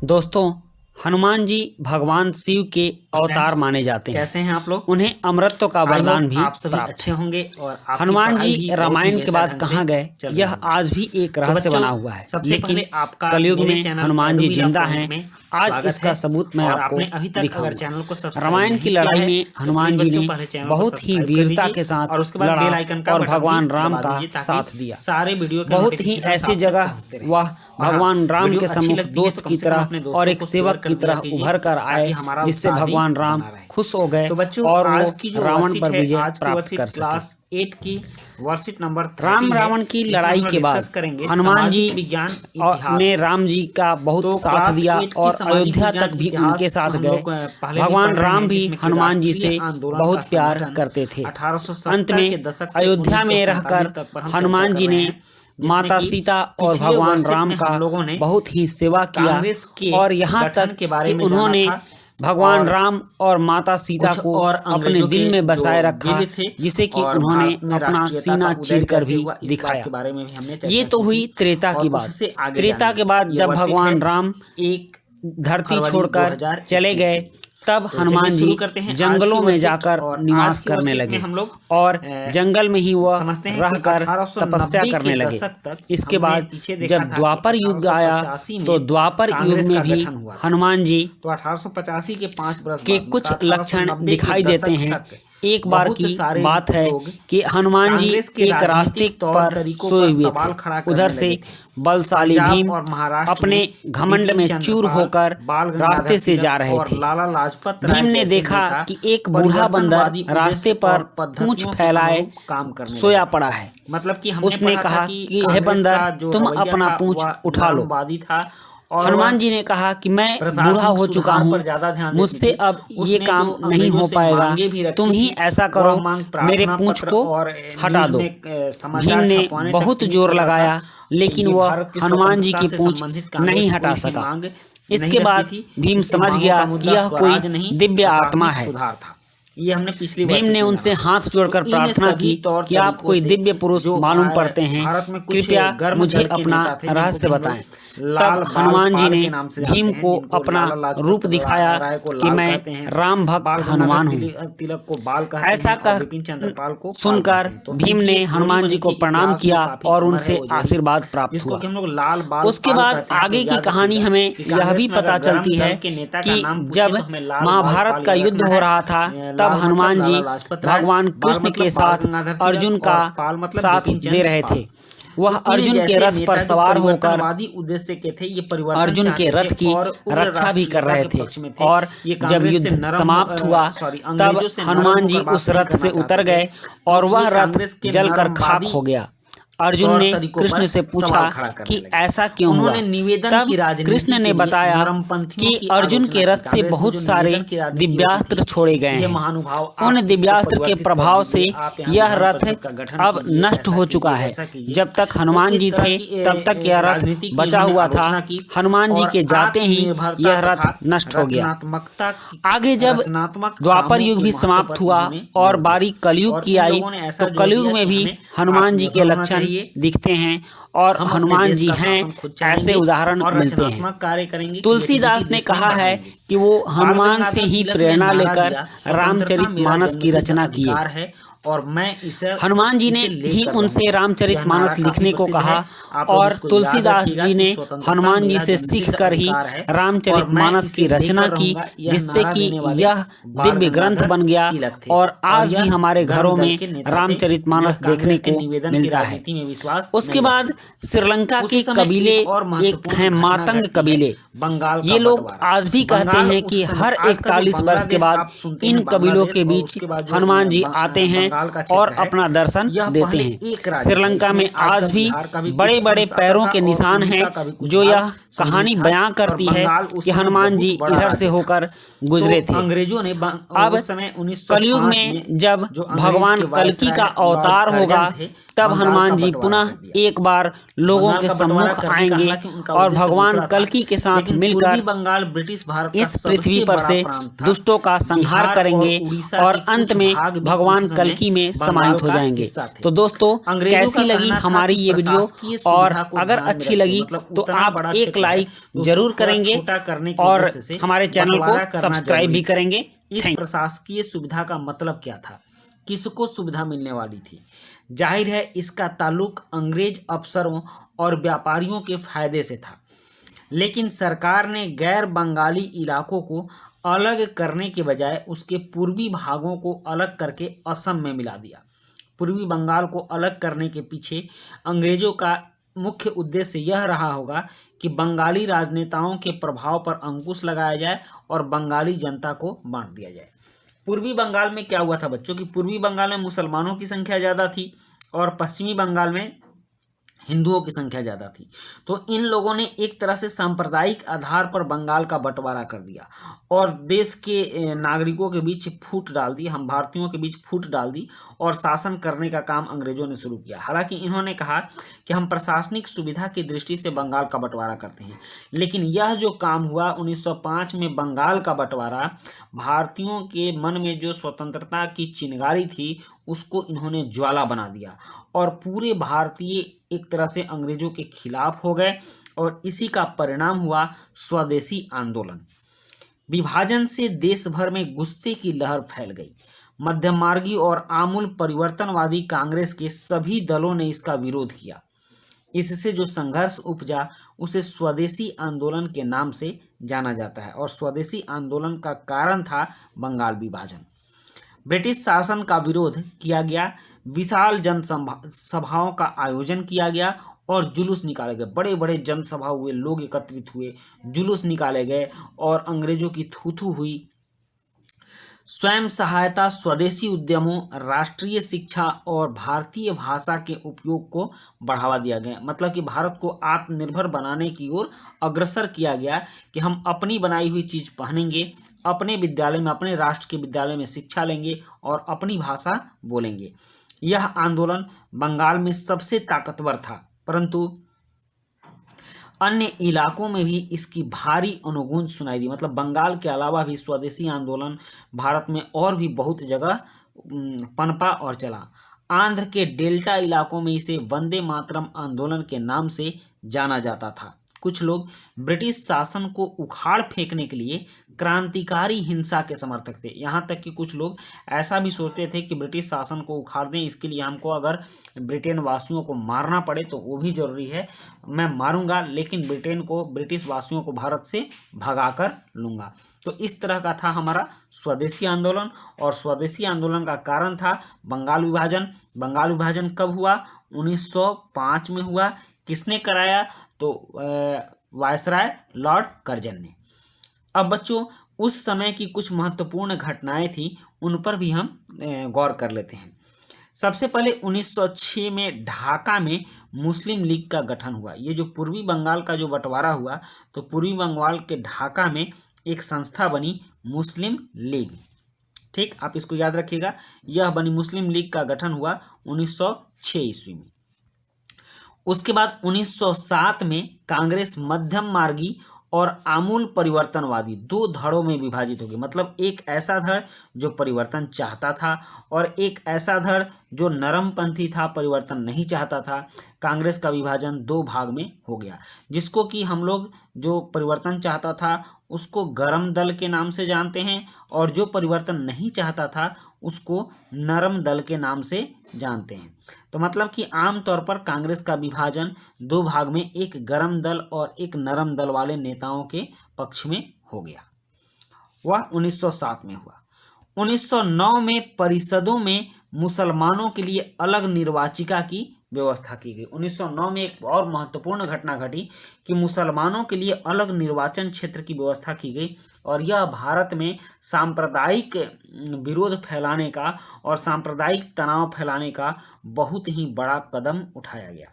दोस्तों, हनुमान जी भगवान शिव के अवतार माने जाते हैं। कैसे हैं आप लोग? उन्हें अमृतत्व का वरदान भी आप सभी अच्छे होंगे और हनुमान जी रामायण के बाद कहाँ गए, यह आज भी एक रहस्य बना हुआ है। लेकिन कलयुग में हनुमान जी जिंदा हैं। आज इसका सबूत मैं आपको दिखाऊंगा। रामायण की लड़ाई में हनुमान जी ने बहुत ही वीरता के साथ लड़ा और भगवान राम का साथ दिया। सारे वीडियो बहुत ही ऐसी जगह वह भगवान राम के सम्मुख दोस्त की तरह और एक सेवक की तरह उभर कर आए, जिससे भगवान राम खुश हो गए और वो रावण पर विजय प्राप्त कर सके। 8 की वर्कशीट नंबर राम रावण की लड़ाई के बाद हनुमान जी ने राम जी का बहुत साथ दिया और अयोध्या तक भी उनके साथ गए। भगवान राम भी हनुमान जी से बहुत प्यार करते थे। अंत में अयोध्या में रहकर हनुमान जी ने माता सीता और भगवान राम का बहुत ही सेवा किया और यहाँ तक कि उन्होंने भगवान राम और माता सीता को अपने दिल में बसाए रखा, जिसे कि उन्होंने अपना सीना चीरकर भी दिखाया। ये तो हुई त्रेता की बात। त्रेता के बाद जब भगवान राम एक धरती छोड़कर चले गए, तब हनुमान जी जंगलों में जाकर निवास करने लगे और जंगल में ही वह रहकर तपस्या करने लगे। इसके बाद जब द्वापर युग आया, तो द्वापर युग में भी हनुमान जी तो 1885 के 5 वर्ष के कुछ लक्षण दिखाई देते हैं। एक बार की बात है कि हनुमान जी एक रास्ते पर सोए हुए थे। उधर से बलशाली भीम अपने घमंड में चूर होकर रास्ते से जा रहे थे। भीम ने देखा कि एक बूढ़ा बंदर रास्ते पर पूंछ फैलाए सोया पड़ा है। मतलब कि उसने कहा कि हे बंदर, तुम अपना पूंछ उठा लो। हनुमान जी ने कहा कि मैं बूढ़ा हो चुका हूँ, मुझसे अब ये काम नहीं हो पाएगा, तुम ही ऐसा करो, मेरे पूंछ को हटा दो। भीम ने बहुत जोर लगाया, लेकिन वह हनुमान जी की पूंछ नहीं हटा सका। इसके बाद भीम समझ गया कि यह कोई दिव्य आत्मा है। ये हमने पिछली भीम ने उनसे हाथ जोड़कर प्रार्थना की कि आप कोई दिव्य पुरुष मालूम पड़ते हैं, कृपया मुझे अपना रहस्य बताएं। तब हनुमान जी ने भीम को अपना रूप दिखाया कि मैं राम भक्त हनुमान हूँ। ऐसा कह सुनकर भीम ने हनुमान जी को प्रणाम किया और उनसे आशीर्वाद प्राप्त हुआ। उसके बाद आगे की कहानी हमें यह भी पता चलती है कि जब महाभारत का युद्ध हो रहा था, तब हनुमान जी भगवान कृष्ण के साथ अर्जुन का साथ दे रहे थे। वह अर्जुन के रथ पर सवार होकर उद्देश्य के थे, ये परिवार अर्जुन के रथ की रक्षा भी कर रहे थे। और जब युद्ध समाप्त हुआ, तब हनुमान जी उस रथ से उतर गए और वह रथ जलकर खाक हो गया। अर्जुन ने कृष्ण से पूछा कि ऐसा क्यों हुआ। तब कृष्ण ने बताया कि अर्जुन के रथ से बहुत सारे दिव्यास्त्र छोड़े गए हैं। उन दिव्यास्त्र के प्रभाव से यह रथ अब नष्ट हो चुका है। जब तक हनुमान जी थे, तब तक यह रथ बचा हुआ था। हनुमान जी के जाते ही यह रथ नष्ट हो गया। आगे जब द्वापर युग भी समाप्त हुआ और बारी कलयुग की आई, तो कलयुग में भी हनुमान जी के लक्षण दिखते हैं और हनुमान जी हैं, ऐसे उदाहरण मिलते हैं। तुलसीदास ने कहा है कि वो हनुमान से ही प्रेरणा लेकर रामचरितमानस की रचना किए और मैं इसे हनुमान जी ने ही उनसे रामचरितमानस लिखने को कहा और तुलसीदास जी ने हनुमान जी से सीखकर ही रामचरितमानस की रचना की, जिससे कि यह दिव्य ग्रंथ बन गया और आज भी हमारे घरों में रामचरितमानस देखने को मिलता है। उसके बाद श्रीलंका के कबीले एक हैं मातंग कबीले। ये लोग आज भी कहते हैं कि हर 41 वर्ष के बाद इन कबीलों के बीच हनुमान जी आते हैं और अपना दर्शन देते हैं। श्रीलंका में आज भी बड़े बड़े पैरों के निशान हैं, जो यह कहानी बयां करती है कि हनुमान जी इधर से होकर गुजरे थे। अंग्रेजों ने अब कलयुग में जब भगवान कल्कि का अवतार होगा, तब हनुमान जी पुनः एक बार लोगों के सम्मुख आएंगे और भगवान कल्कि के साथ मिलकर ब्रिटिश भारत इस पृथ्वी पर से दुष्टों का संहार करेंगे और अंत में भगवान कल्कि ही में समाहित हो जाएंगे। तो दोस्तों कैसी लगी हमारी ये वीडियो, और अगर अच्छी लगी तो आप एक लाइक जरूर करेंगे और हमारे चैनल को सब्सक्राइब भी करेंगे। इस प्रशासकीय सुविधा का मतलब क्या था, किसको सुविधा मिलने वाली थी? जाहिर है इसका ताल्लुक अंग्रेज अफसरों और व्यापारियों के फायदे से था, लेकिन सरकार ने गैर बंगाली इलाकों को अलग करने के बजाय उसके पूर्वी भागों को अलग करके असम में मिला दिया। पूर्वी बंगाल को अलग करने के पीछे अंग्रेजों का मुख्य उद्देश्य यह रहा होगा कि बंगाली राजनेताओं के प्रभाव पर अंकुश लगाया जाए और बंगाली जनता को बांट दिया जाए। पूर्वी बंगाल में क्या हुआ था बच्चों, कि पूर्वी बंगाल में मुसलमानों की संख्या ज़्यादा थी और पश्चिमी बंगाल में हिंदुओं की संख्या ज़्यादा थी। तो इन लोगों ने एक तरह से सांप्रदायिक आधार पर बंगाल का बंटवारा कर दिया और देश के नागरिकों के बीच फूट डाल दी, हम भारतीयों के बीच फूट डाल दी और शासन करने का काम अंग्रेजों ने शुरू किया। हालांकि इन्होंने कहा कि हम प्रशासनिक सुविधा की दृष्टि से बंगाल का बंटवारा करते हैं, लेकिन यह जो काम हुआ 1905 में बंगाल का बंटवारा, भारतीयों के मन में जो स्वतंत्रता की चिंगारी थी उसको इन्होंने ज्वाला बना दिया और पूरे भारतीय एक तरह से अंग्रेजों के खिलाफ हो गए और इसी का परिणाम हुआ स्वदेशी आंदोलन। विभाजन से देश भर में गुस्से की लहर फैल गई। मध्यमार्गी और आमूल परिवर्तनवादी कांग्रेस के सभी दलों ने इसका विरोध किया। इससे जो संघर्ष उपजा उसे स्वदेशी आंदोलन के नाम से जाना जाता है और स्वदेशी आंदोलन का कारण था बंगाल विभाजन। ब्रिटिश शासन का विरोध किया गया, विशाल जनसभाओं का आयोजन किया गया और जुलूस निकाले गए। बड़े बड़े जनसभा हुए, लोग एकत्रित हुए, जुलूस निकाले गए और अंग्रेजों की थू-थू हुई। स्वयं सहायता, स्वदेशी उद्यमों, राष्ट्रीय शिक्षा और भारतीय भाषा के उपयोग को बढ़ावा दिया गया। मतलब कि भारत को आत्मनिर्भर बनाने की ओर अग्रसर किया गया कि हम अपनी बनाई हुई चीज़ पहनेंगे, अपने विद्यालय में, अपने राष्ट्र के विद्यालय में शिक्षा लेंगे और अपनी भाषा बोलेंगे। यह आंदोलन बंगाल में सबसे ताकतवर था, परंतु अन्य इलाकों में भी इसकी भारी अनुगूंज सुनाई दी। मतलब बंगाल के अलावा भी स्वदेशी आंदोलन भारत में और भी बहुत जगह पनपा और चला। आंध्र के डेल्टा इलाकों में इसे वंदे मातरम आंदोलन के नाम से जाना जाता था। कुछ लोग ब्रिटिश शासन को उखाड़ फेंकने के लिए क्रांतिकारी हिंसा के समर्थक थे। यहाँ तक कि कुछ लोग ऐसा भी सोचते थे कि ब्रिटिश शासन को उखाड़ दें, इसके लिए हमको अगर ब्रिटेन वासियों को मारना पड़े तो वो भी जरूरी है, मैं मारूंगा, लेकिन ब्रिटिश वासियों को भारत से भगा कर लूँगा। तो इस तरह का था हमारा स्वदेशी आंदोलन और स्वदेशी आंदोलन का कारण था बंगाल विभाजन। बंगाल विभाजन कब हुआ? 1905 में हुआ। किसने कराया? तो वायसराय लॉर्ड कर्जन ने। अब बच्चों उस समय की कुछ महत्वपूर्ण घटनाएं थी, उन पर भी हम गौर कर लेते हैं। सबसे पहले 1906 में ढाका में मुस्लिम लीग का गठन हुआ। ये जो पूर्वी बंगाल का जो बंटवारा हुआ, तो पूर्वी बंगाल के ढाका में एक संस्था बनी मुस्लिम लीग। ठीक, आप इसको याद रखिएगा, यह बनी मुस्लिम लीग का गठन हुआ 1906 ईस्वी में। उसके बाद 1907 में कांग्रेस मध्यम मार्गी और आमूल परिवर्तनवादी दो धड़ों में विभाजित हो गई। मतलब एक ऐसा धड़ जो परिवर्तन चाहता था और एक ऐसा धड़ जो नरमपंथी था, परिवर्तन नहीं चाहता था। कांग्रेस का विभाजन दो भाग में हो गया, जिसको कि हम लोग जो परिवर्तन चाहता था उसको गरम दल के नाम से जानते हैं और जो परिवर्तन नहीं चाहता था उसको नरम दल के नाम से जानते हैं। तो मतलब कि आम तौर पर कांग्रेस का विभाजन दो भाग में, एक गरम दल और एक नरम दल वाले नेताओं के पक्ष में हो गया। वह 1907 में हुआ। 1909 में परिषदों में मुसलमानों के लिए अलग निर्वाचिका की व्यवस्था की गई। 1909 में एक और महत्वपूर्ण घटना घटी कि मुसलमानों के लिए अलग निर्वाचन क्षेत्र की व्यवस्था की गई और यह भारत में सांप्रदायिक विरोध फैलाने का और सांप्रदायिक तनाव फैलाने का बहुत ही बड़ा कदम उठाया गया।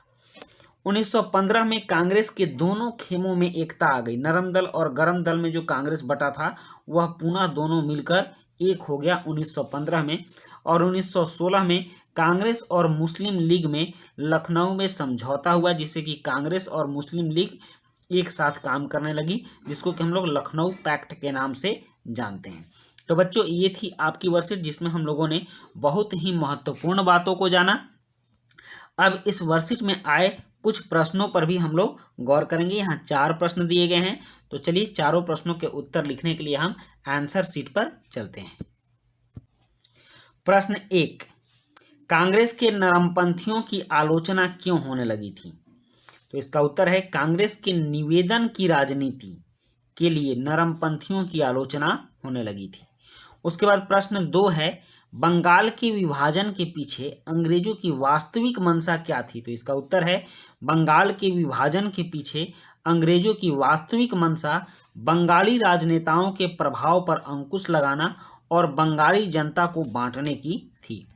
1915 में कांग्रेस के दोनों खेमों में एकता आ गई। नरम दल और गरम दल में जो कांग्रेस बटा था वह पुनः दोनों मिलकर एक हो गया 1915 में। और 1916 में कांग्रेस और मुस्लिम लीग में लखनऊ में समझौता हुआ, जिससे कि कांग्रेस और मुस्लिम लीग एक साथ काम करने लगी, जिसको कि हम लोग लखनऊ पैक्ट के नाम से जानते हैं। तो बच्चों ये थी आपकी वर्कशीट जिसमें हम लोगों ने बहुत ही महत्वपूर्ण बातों को जाना। अब इस वर्कशीट में आए कुछ प्रश्नों पर भी हम लोग गौर करेंगे। यहाँ 4 प्रश्न दिए गए हैं, तो चलिए चारों प्रश्नों के उत्तर लिखने के लिए हम आंसर शीट पर चलते हैं। प्रश्न 1, कांग्रेस के नरमपंथियों की आलोचना क्यों होने लगी थी? तो इसका उत्तर है कांग्रेस के निवेदन की राजनीति के लिए नरमपंथियों की आलोचना होने लगी थी। उसके बाद प्रश्न 2 है, बंगाल के विभाजन के पीछे अंग्रेजों की वास्तविक मंशा क्या थी? तो इसका उत्तर है बंगाल के विभाजन के पीछे अंग्रेजों की वास्तविक मंशा बंगाली राजनेताओं के प्रभाव पर अंकुश लगाना और बंगाली जनता को बांटने की थी।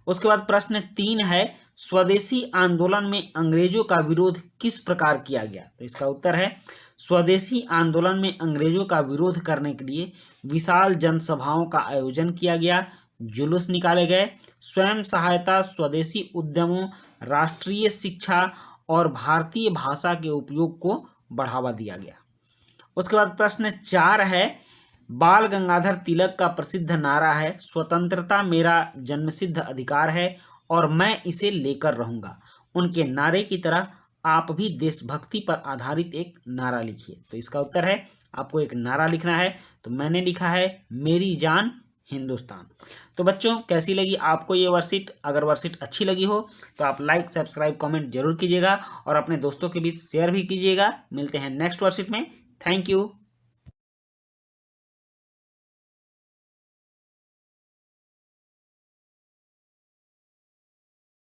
उसके बाद प्रश्न 3 है, स्वदेशी आंदोलन में अंग्रेजों का विरोध किस प्रकार किया गया? तो इसका उत्तर है स्वदेशी आंदोलन में अंग्रेजों का विरोध करने के लिए विशाल जनसभाओं का आयोजन किया गया, जुलूस निकाले गए, स्वयं सहायता, स्वदेशी उद्यमों, राष्ट्रीय शिक्षा और भारतीय भाषा के उपयोग को बढ़ावा दिया गया। उसके बाद प्रश्न 4 है, बाल गंगाधर तिलक का प्रसिद्ध नारा है, स्वतंत्रता मेरा जन्मसिद्ध अधिकार है और मैं इसे लेकर रहूंगा। उनके नारे की तरह आप भी देशभक्ति पर आधारित एक नारा लिखिए। तो इसका उत्तर है आपको एक नारा लिखना है, तो मैंने लिखा है मेरी जान हिंदुस्तान। तो बच्चों कैसी लगी आपको ये वर्कशीट? अगर वर्कशीट अच्छी लगी हो तो आप लाइक, सब्सक्राइब, कमेंट जरूर कीजिएगा और अपने दोस्तों के बीच शेयर भी कीजिएगा। मिलते हैं नेक्स्ट वर्कशीट में। Thank you.